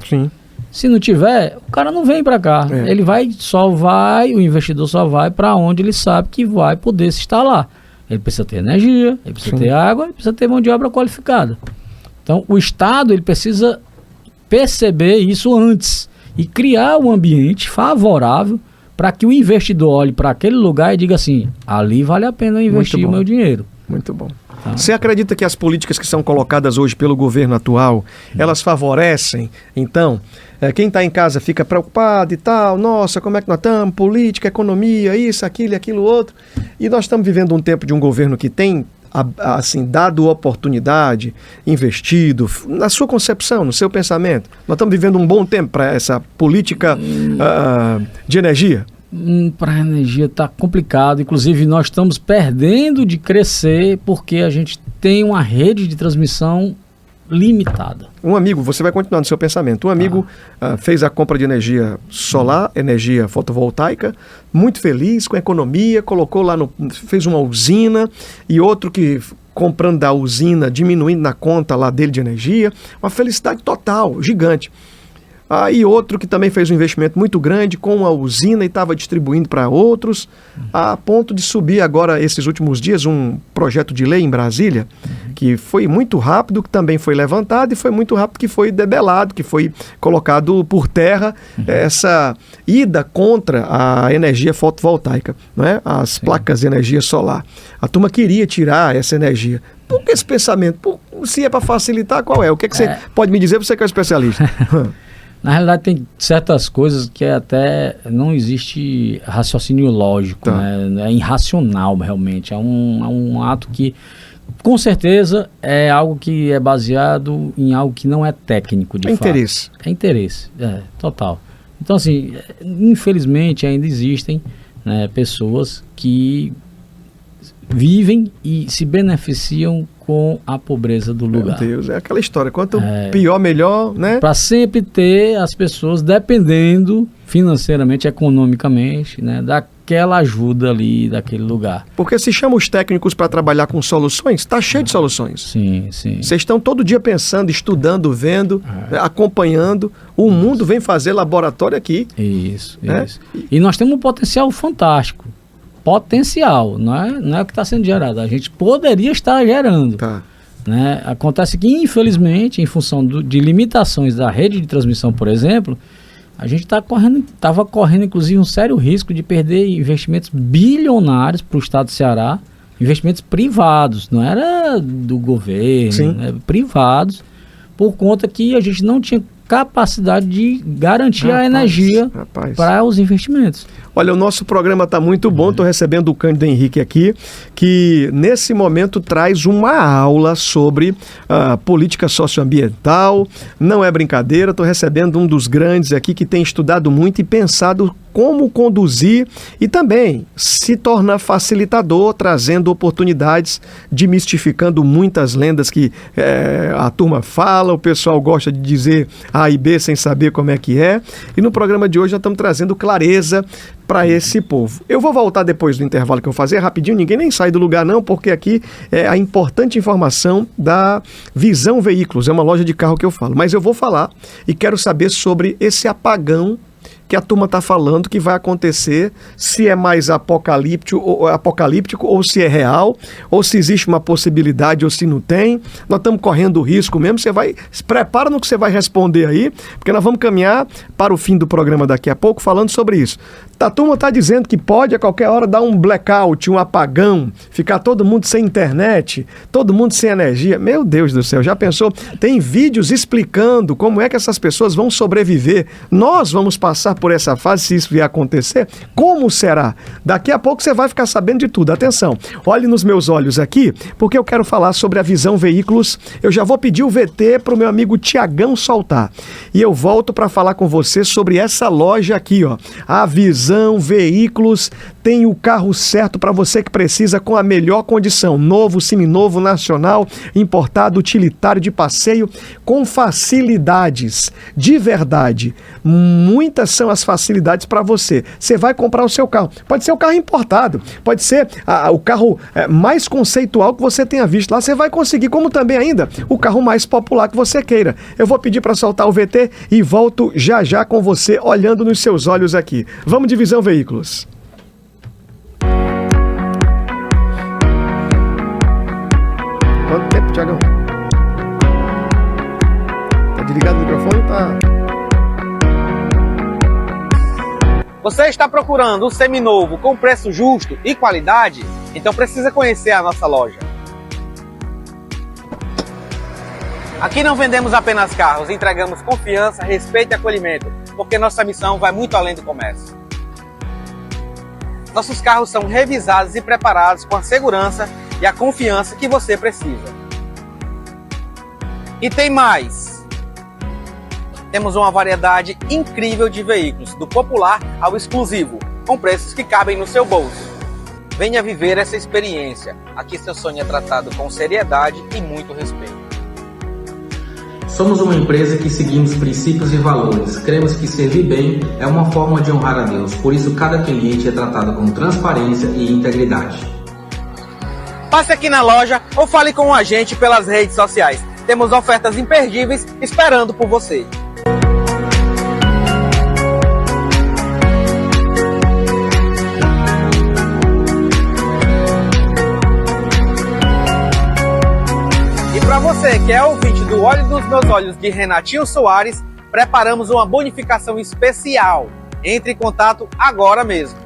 Se não tiver, o cara não vem para cá. Ele o investidor só vai para onde ele sabe que vai poder se instalar. Ele precisa ter energia, ele precisa ter água, ele precisa ter mão de obra qualificada. Então, o Estado ele precisa perceber isso antes e criar um ambiente favorável para que o investidor olhe para aquele lugar e diga assim, ali vale a pena investir o meu dinheiro. Muito bom. Você acredita que as políticas que são colocadas hoje pelo governo atual, elas favorecem, então, quem está em casa fica preocupado e tal, nossa, como é que nós estamos, política, economia, isso, aquilo e aquilo outro, e nós estamos vivendo um tempo de um governo que tem assim, dado oportunidade, investido, na sua concepção, no seu pensamento? Nós estamos vivendo um bom tempo para essa política de energia? Para a energia está complicado, inclusive nós estamos perdendo de crescer porque a gente tem uma rede de transmissão limitada. Um amigo, você vai continuar no seu pensamento, um amigo fez a compra de energia solar, energia fotovoltaica, muito feliz com a economia, colocou lá, fez uma usina, e outro que comprando da usina, diminuindo na conta lá dele de energia, uma felicidade total, gigante. E outro que também fez um investimento muito grande com a usina e estava distribuindo para outros, a ponto de subir agora, esses últimos dias, um projeto de lei em Brasília, que foi muito rápido, que também foi levantado, e foi muito rápido que foi debelado, que foi colocado por terra essa ida contra a energia fotovoltaica, não é? As placas de energia solar. A turma queria tirar essa energia. Por que esse pensamento? Se é para facilitar, qual é? O que é que você pode me dizer, você que é um especialista? Na realidade, tem certas coisas que até não existe raciocínio lógico, né? É irracional, realmente. É um ato que, com certeza, é algo que é baseado em algo que não é técnico, de fato. Interesse. É interesse, total. Então, assim, infelizmente, ainda existem, né, pessoas que vivem e se beneficiam com a pobreza do lugar. Meu Deus, é aquela história, quanto pior, melhor, né? Para sempre ter as pessoas dependendo financeiramente, economicamente, né, daquela ajuda ali, daquele lugar. Porque se chama os técnicos para trabalhar com soluções, está cheio de soluções. Sim, sim. Vocês estão todo dia pensando, estudando, vendo, acompanhando. O mundo vem fazer laboratório aqui. Isso. E nós temos um potencial fantástico. Potencial, não é o que está sendo gerado. A gente poderia estar gerando. Né? Acontece que, infelizmente, em função de limitações da rede de transmissão, por exemplo, a gente estava correndo, inclusive, um sério risco de perder investimentos bilionários para o estado do Ceará, investimentos privados, não era do governo, né? Privados, por conta que a gente não tinha capacidade de garantir a energia para os investimentos. Olha, o nosso programa está muito bom, estou recebendo o Cândido Henrique aqui, que nesse momento traz uma aula sobre política socioambiental. Não é brincadeira, estou recebendo um dos grandes aqui que tem estudado muito e pensado como conduzir e também se torna facilitador, trazendo oportunidades, demistificando muitas lendas que a turma fala, o pessoal gosta de dizer A e B sem saber como é que é. E no programa de hoje nós estamos trazendo clareza para esse povo. Eu vou voltar depois do intervalo que eu vou fazer, rapidinho, ninguém nem sai do lugar não, porque aqui é a importante informação da Visão Veículos, é uma loja de carro que eu falo, mas eu vou falar e quero saber sobre esse apagão que a turma está falando que vai acontecer, se é mais apocalíptico ou se é real, ou se existe uma possibilidade ou se não tem. Nós estamos correndo o risco mesmo, se prepara no que você vai responder aí, porque nós vamos caminhar para o fim do programa daqui a pouco falando sobre isso. A turma está dizendo que pode a qualquer hora dar um blackout, um apagão, ficar todo mundo sem internet, todo mundo sem energia. Meu Deus do céu, já pensou? Tem vídeos explicando como é que essas pessoas vão sobreviver. Nós vamos passar por essa fase, se isso vier acontecer. Como será? Daqui a pouco você vai ficar sabendo de tudo. Atenção, olhe nos meus olhos aqui, porque eu quero falar sobre a Visão Veículos. Eu já vou pedir o VT para o meu amigo Tiagão soltar. E eu volto para falar com você sobre essa loja aqui, ó. A Visão Veículos tem o carro certo para você que precisa, com a melhor condição. Novo, seminovo, nacional, importado, utilitário, de passeio, com facilidades. De verdade, muitas são as facilidades para você. Você vai comprar o seu carro. Pode ser o carro importado, pode ser o carro mais conceitual que você tenha visto lá. Você vai conseguir, como também ainda, o carro mais popular que você queira. Eu vou pedir para soltar o VT e volto já já com você, olhando nos seus olhos aqui. Vamos de Visão Veículos. Quanto tempo, Tiagão? Tá desligado o microfone? Tá. Você está procurando um seminovo com preço justo e qualidade? Então precisa conhecer a nossa loja. Aqui não vendemos apenas carros, entregamos confiança, respeito e acolhimento, porque nossa missão vai muito além do comércio. Nossos carros são revisados e preparados com a segurança e a confiança que você precisa. E tem mais! Temos uma variedade incrível de veículos, do popular ao exclusivo, com preços que cabem no seu bolso. Venha viver essa experiência. Aqui seu sonho é tratado com seriedade e muito respeito. Somos uma empresa que seguimos princípios e valores. Cremos que servir bem é uma forma de honrar a Deus. Por isso, cada cliente é tratado com transparência e integridade. Passe aqui na loja ou fale com a gente pelas redes sociais. Temos ofertas imperdíveis esperando por você. Para você que é ouvinte do Olhos nos Meus Olhos de Renatinho Soares, preparamos uma bonificação especial. Entre em contato agora mesmo.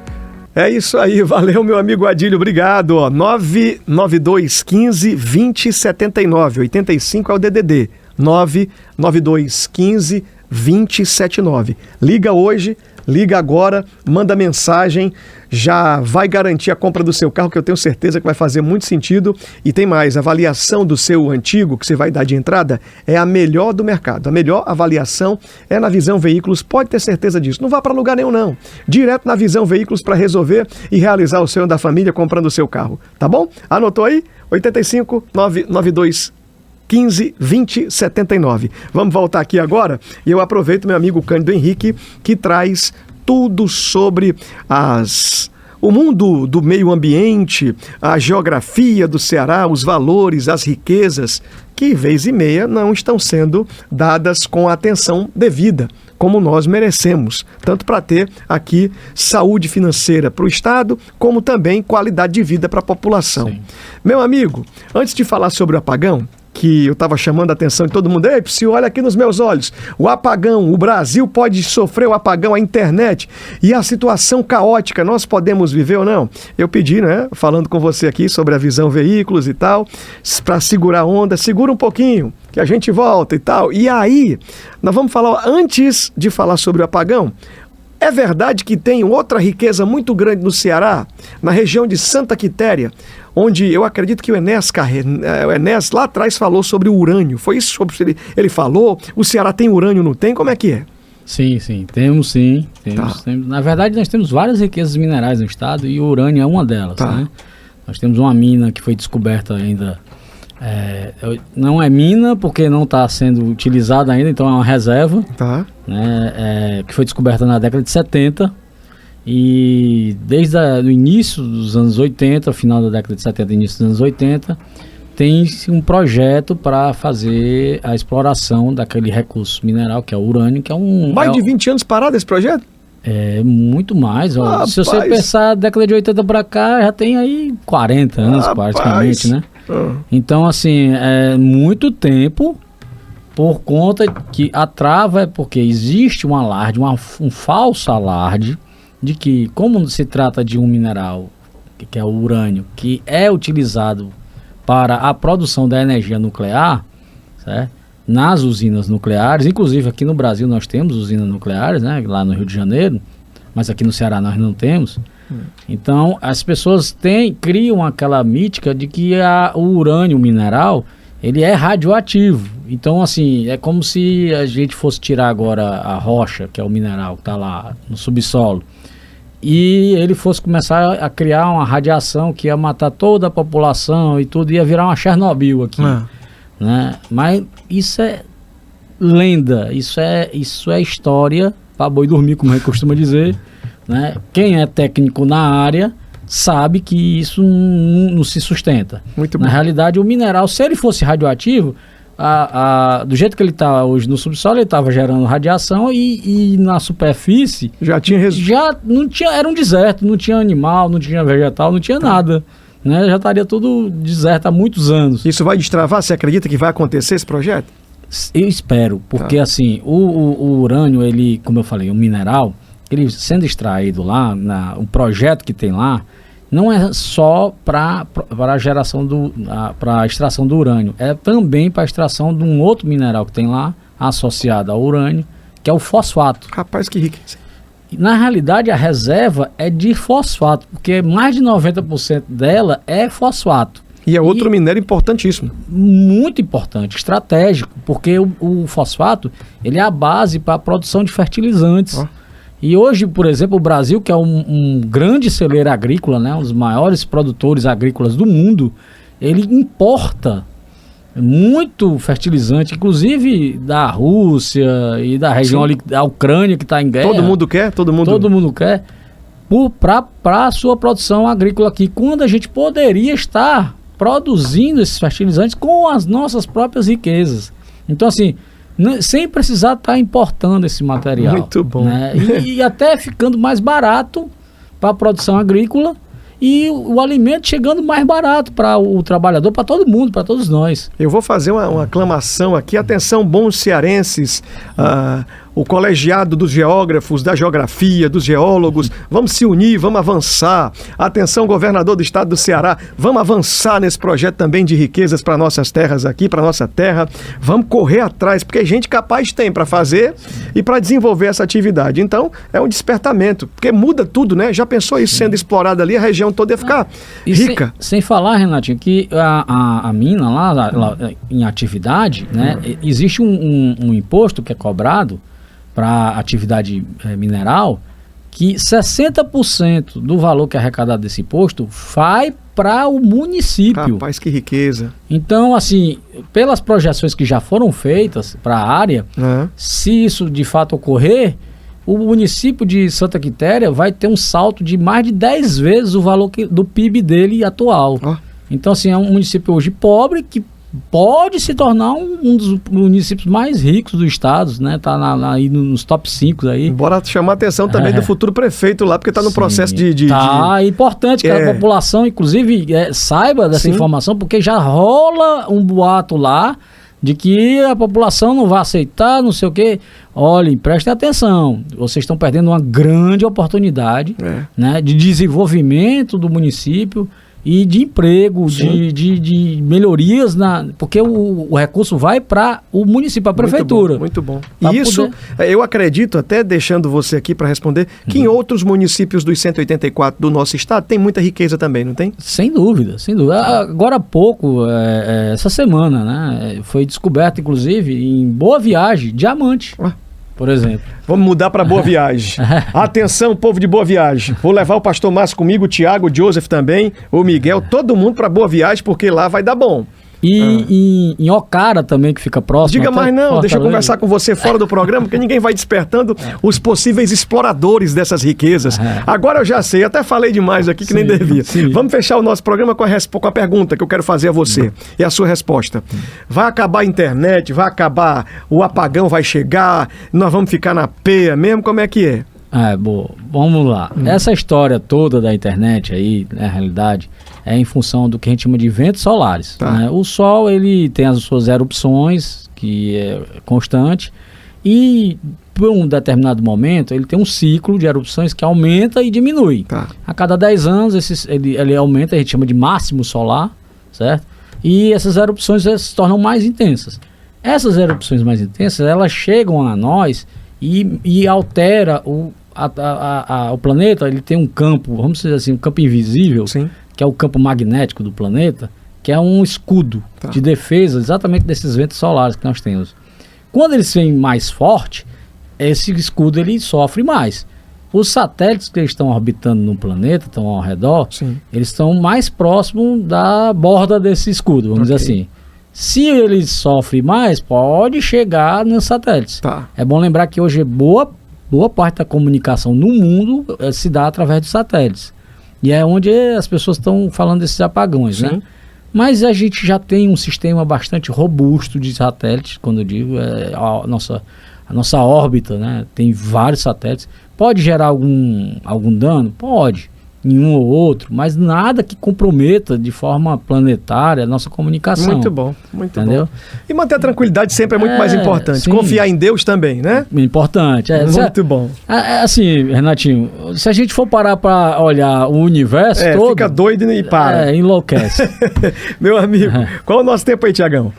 É isso aí, valeu meu amigo Adílio, obrigado. 99215 2079, 85 é o DDD, 99215 2079. Liga hoje, liga agora, manda mensagem, já vai garantir a compra do seu carro, que eu tenho certeza que vai fazer muito sentido. E tem mais, a avaliação do seu antigo, que você vai dar de entrada, é a melhor do mercado. A melhor avaliação é na Visão Veículos, pode ter certeza disso. Não vá para lugar nenhum não, direto na Visão Veículos para resolver e realizar o sonho da família comprando o seu carro, tá bom? Anotou aí? 85 992 15 20 79. Vamos voltar aqui agora e eu aproveito meu amigo Cândido Henrique, que traz tudo sobre o mundo do meio ambiente, a geografia do Ceará, os valores, as riquezas, que vez e meia não estão sendo dadas com a atenção devida, como nós merecemos, tanto para ter aqui saúde financeira para o Estado, como também qualidade de vida para a população. Sim. Meu amigo, antes de falar sobre o apagão, que eu estava chamando a atenção de todo mundo, ei, Psyu, olha aqui nos meus olhos, o apagão, o Brasil pode sofrer o apagão, a internet e a situação caótica, nós podemos viver ou não? Eu pedi, né, falando com você aqui sobre a Visão Veículos e tal, para segurar a onda, segura um pouquinho, que a gente volta e tal. E aí, nós vamos falar, antes de falar sobre o apagão, é verdade que tem outra riqueza muito grande no Ceará, na região de Santa Quitéria, onde eu acredito que o Enes lá atrás falou sobre o urânio. Foi isso que ele falou? O Ceará tem urânio, não tem? Como é que é? Sim, temos sim. Temos. Na verdade, nós temos várias riquezas minerais no estado e o urânio é uma delas. Né? Nós temos uma mina que foi descoberta ainda. Não é mina porque não está sendo utilizada ainda, então é uma reserva. Né? Que foi descoberta na década de 70. E desde o início dos anos 80, final da década de 70, início dos anos 80, tem um projeto para fazer a exploração daquele recurso mineral, que é o urânio, que é um... Mais de 20 anos parado esse projeto? É, muito mais. Ó. Se você pensar, década de 80 para cá, já tem aí 40 anos praticamente, né? Então, assim, é muito tempo, por conta que a trava é porque existe um alarde, um falso alarde, de que, como se trata de um mineral, que é o urânio, que é utilizado para a produção da energia nuclear, certo? Nas usinas nucleares, inclusive aqui no Brasil nós temos usinas nucleares, né? Lá no Rio de Janeiro, mas aqui no Ceará nós não temos. Então as pessoas criam aquela mítica de que o urânio mineral, ele é radioativo. Então, assim, é como se a gente fosse tirar agora a rocha, que é o mineral que está lá no subsolo, e ele fosse começar a criar uma radiação que ia matar toda a população e tudo, ia virar uma Chernobyl aqui. Né? Mas isso é lenda, isso é história para boi dormir, como a gente costuma dizer. Né? Quem é técnico na área sabe que isso não se sustenta. Muito bom. Na realidade, o mineral, se ele fosse radioativo, do jeito que ele está hoje no subsolo, ele estava gerando radiação e na superfície já não tinha, era um deserto, não tinha animal, não tinha vegetal, não tinha nada. Né? Já estaria tudo deserto há muitos anos. Isso vai destravar? Você acredita que vai acontecer esse projeto? Eu espero, porque assim, o urânio, ele, como eu falei, o mineral, ele sendo extraído lá, o projeto que tem lá, não é só para a geração para a extração do urânio, é também para a extração de um outro mineral que tem lá, associado ao urânio, que é o fosfato. Rapaz, que riqueza. Na realidade, a reserva é de fosfato, porque mais de 90% dela é fosfato. E é outro minério importantíssimo. Muito importante, estratégico, porque o fosfato ele é a base para a produção de fertilizantes. E hoje, por exemplo, o Brasil, que é um grande celeiro agrícola, né, um dos maiores produtores agrícolas do mundo, ele importa muito fertilizante, inclusive da Rússia e da região ali, da Ucrânia, que está em guerra. Todo mundo quer? Todo mundo quer. Para a sua produção agrícola aqui, quando a gente poderia estar produzindo esses fertilizantes com as nossas próprias riquezas. Então, assim, sem precisar estar importando esse material. Muito bom. Né? E até ficando mais barato para a produção agrícola e o alimento chegando mais barato para o trabalhador, para todo mundo, para todos nós. Eu vou fazer uma aclamação aqui. Atenção, bons cearenses, o colegiado dos geógrafos, da geografia, dos geólogos, vamos se unir, vamos avançar. Atenção, governador do estado do Ceará, vamos avançar nesse projeto também de riquezas para nossas terras aqui, para nossa terra. Vamos correr atrás, porque gente capaz tem para fazer e para desenvolver essa atividade. Então, é um despertamento, porque muda tudo, né? Já pensou isso sendo explorado ali, a região toda ia ficar rica. Sem falar, Renatinho, que a mina lá em atividade, né, existe um imposto que é cobrado para atividade mineral, que 60% do valor que é arrecadado desse imposto vai para o município. Rapaz, que riqueza. Então, assim, pelas projeções que já foram feitas para a área, se isso de fato ocorrer, o município de Santa Quitéria vai ter um salto de mais de 10 vezes o valor do PIB dele atual. Então, assim, é um município hoje pobre que pode se tornar um dos municípios mais ricos do estado, né? Tá aí nos top 5 aí. Bora chamar a atenção também do futuro prefeito lá, porque está no processo de... É importante que a população, inclusive, saiba dessa informação, porque já rola um boato lá de que a população não vai aceitar, não sei o quê. Olhem, prestem atenção, vocês estão perdendo uma grande oportunidade, né, de desenvolvimento do município e de emprego, de melhorias, porque o recurso vai para o município, a prefeitura. Muito bom. E isso, eu acredito, até deixando você aqui para responder, que em outros municípios dos 184 do nosso estado tem muita riqueza também, não tem? Sem dúvida, sem dúvida. Agora há pouco, essa semana, né, foi descoberto, inclusive, em Boa Viagem, diamante. Por exemplo. Vamos mudar para Boa Viagem. Atenção, povo de Boa Viagem. Vou levar o pastor Márcio comigo, o Tiago, o Joseph também, o Miguel, todo mundo para Boa Viagem, porque lá vai dar bom. E em Ocara também, que fica próximo. Diga mais não, deixa eu conversar com você fora do programa, porque ninguém vai despertando os possíveis exploradores dessas riquezas. Agora eu já sei, até falei demais aqui que nem devia. Vamos fechar o nosso programa com a pergunta que eu quero fazer a você e a sua resposta. Vai acabar a internet, vai acabar, o apagão vai chegar, nós vamos ficar na peia mesmo, como é que é? Bom, vamos lá. Essa história toda da internet aí, na realidade, é em função do que a gente chama de ventos solares. Né? O Sol, ele tem as suas erupções, que é constante, e por um determinado momento, ele tem um ciclo de erupções que aumenta e diminui. A cada 10 anos, ele aumenta, a gente chama de máximo solar, certo? E essas erupções se tornam mais intensas. Essas erupções mais intensas, elas chegam a nós e altera o planeta. Ele tem um campo, vamos dizer assim, um campo invisível, que é o campo magnético do planeta, que é um escudo de defesa exatamente desses ventos solares que nós temos. Quando eles vêm mais forte, esse escudo ele sofre mais. Os satélites que estão orbitando no planeta, estão ao redor, eles estão mais próximos da borda desse escudo, vamos dizer assim. Se ele sofre mais, pode chegar nos satélites. É bom lembrar que hoje boa parte da comunicação no mundo se dá através dos satélites. E é onde as pessoas estão falando desses apagões, né? Mas a gente já tem um sistema bastante robusto de satélites, quando eu digo, a nossa órbita, né? Tem vários satélites. Pode gerar algum dano? Pode. Em um ou outro, mas nada que comprometa de forma planetária a nossa comunicação. Muito bom, muito bom. E manter a tranquilidade sempre é muito mais importante. Confiar em Deus também, né? Importante. Muito bom. Assim, Renatinho, se a gente for parar para olhar o universo todo... fica doido e para. Enlouquece. Meu amigo, qual é o nosso tempo aí, Tiagão?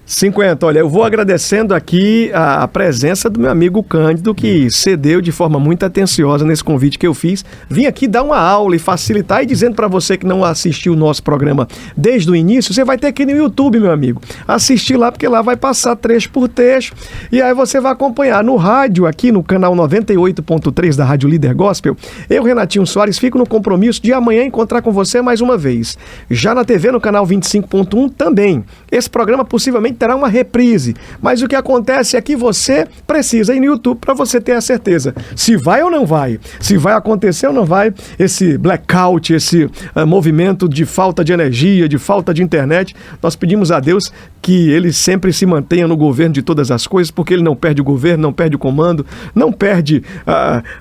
50. Olha, eu vou agradecendo aqui a presença do meu amigo Cândido, que cedeu de forma muito atenciosa nesse convite que eu fiz. Vim aqui dar uma aula e facilitar, e dizendo para você que não assistiu o nosso programa desde o início, você vai ter que ir no YouTube, meu amigo, assistir lá, porque lá vai passar trecho por trecho, e aí você vai acompanhar no rádio, aqui no canal 98.3 da Rádio Líder Gospel. Eu, Renatinho Soares, fico no compromisso de amanhã encontrar com você mais uma vez. Já na TV, no canal 25.1 também. Esse programa possivelmente terá uma reprise, mas o que acontece é que você precisa ir no YouTube para você ter a certeza se vai ou não vai, se vai acontecer ou não vai esse blackout, esse movimento de falta de energia, de falta de internet. Nós pedimos a Deus que ele sempre se mantenha no governo de todas as coisas, porque ele não perde o governo, não perde o comando, não perde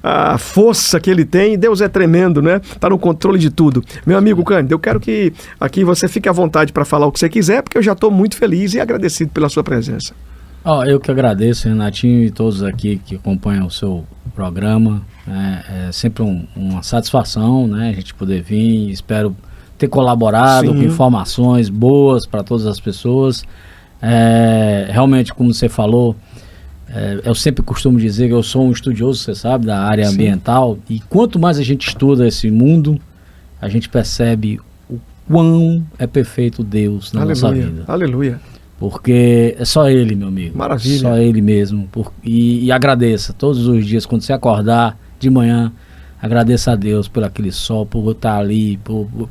a força que ele tem. Deus é tremendo, né? Está no controle de tudo. Meu amigo Cândido, eu quero que aqui você fique à vontade para falar o que você quiser, porque eu já estou muito feliz e agradecido pela sua presença. Eu que agradeço, Renatinho, e todos aqui que acompanham o seu programa. É sempre uma satisfação, né, a gente poder vir. Espero ter colaborado com informações boas para todas as pessoas. Realmente, como você falou, eu sempre costumo dizer que eu sou um estudioso, você sabe, da área ambiental. E quanto mais a gente estuda esse mundo, a gente percebe o quão é perfeito Deus na nossa vida. Aleluia. Porque é só Ele, meu amigo. Maravilha. Só Ele mesmo. E agradeça todos os dias, quando você acordar de manhã, agradeça a Deus por aquele sol, por estar ali,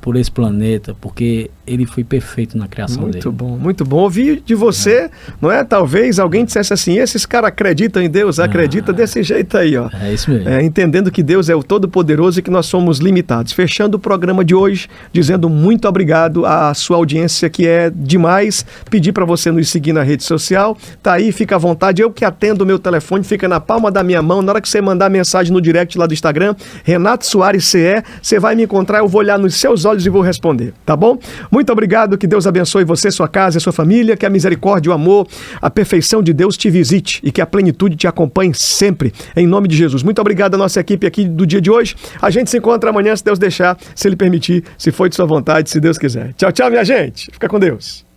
por esse planeta, porque Ele foi perfeito na criação dele. Muito bom, muito bom. Ouvir de você, não é? Talvez alguém dissesse assim, esses caras acreditam em Deus, acredita desse jeito aí, ó. É isso mesmo. Entendendo que Deus é o Todo-Poderoso e que nós somos limitados. Fechando o programa de hoje, dizendo muito obrigado à sua audiência, que é demais. Pedir para você nos seguir na rede social, tá aí, fica à vontade. Eu que atendo o meu telefone, fica na palma da minha mão. Na hora que você mandar mensagem no direct lá do Instagram, Renato Soares CE, você vai me encontrar, eu vou olhar nos seus olhos e vou responder, tá bom? Muito obrigado, que Deus abençoe você, sua casa e sua família, que a misericórdia, o amor, a perfeição de Deus te visite e que a plenitude te acompanhe sempre, em nome de Jesus. Muito obrigado à nossa equipe aqui do dia de hoje. A gente se encontra amanhã, se Deus deixar, se Ele permitir, se for de sua vontade, se Deus quiser. Tchau, tchau, minha gente. Fica com Deus.